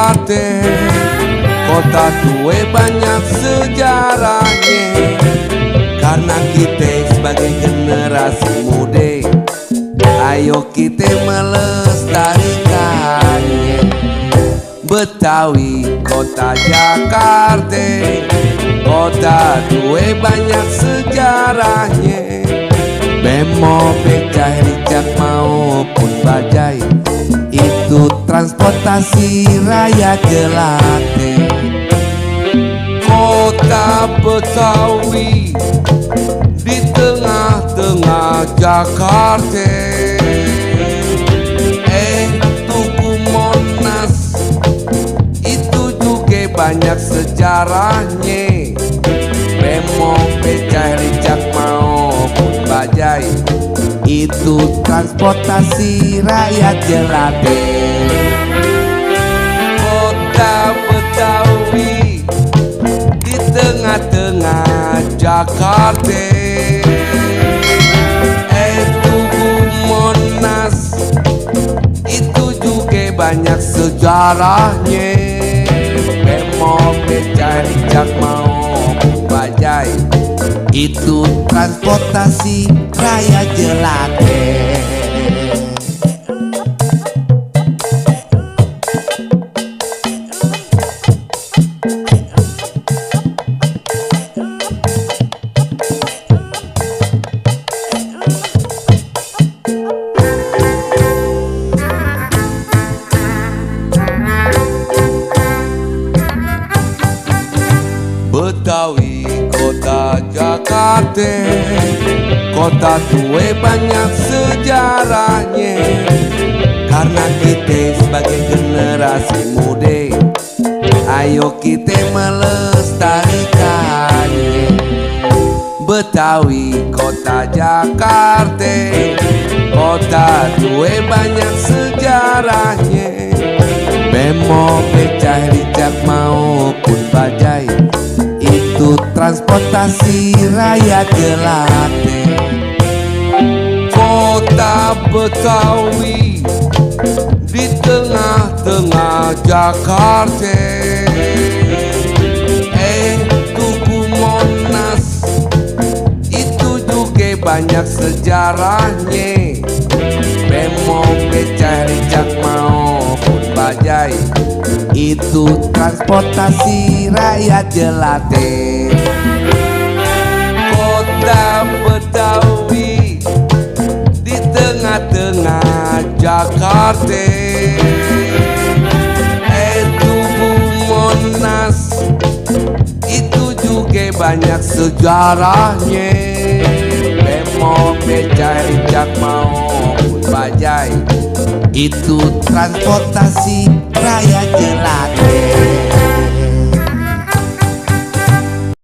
Jakarta, kota tua banyak sejarahnya. Karena kita sebagai generasi muda, ayo kita melestarikannya. Betawi, kota Jakarta, kota tua banyak sejarahnya. Bemo, becak, ricak maupun bajai, itu transportasi rakyat jelate. Kota Betawi di tengah-tengah Jakarta, Tugu Monas itu juga banyak sejarahnya. Bemo, becak, ricak maupun bajai, itu transportasi rakyat jelate. Kota Betawi di tengah-tengah Jakarta, Tugu Monas itu juga banyak sejarahnya. Bemo, becak, ricak maupun bajai, itu transportasi rakyat jelate. Betawi, kota Jakarta, kota tua banyak sejarahnya. Karena kita sebagai generasi muda, ayo kita melestarikannya. Betawi, kota Jakarta, kota tua banyak sejarahnya. Bemo, becak, ricak maupun bajai, itu transportasi rakyat jelate. Kota Betawi di tengah-tengah Jakarta, Tugu Monas itu juga banyak sejarahnya. Bemo, becak, ricak maupun bajai, itu transportasi rakyat jelate. Kota Betawi di tengah-tengah Jakarta, Tugu Monas itu juga banyak sejarahnya. Bemo, becak, ricak maupun bajai, itu transportasi rakyat jelate.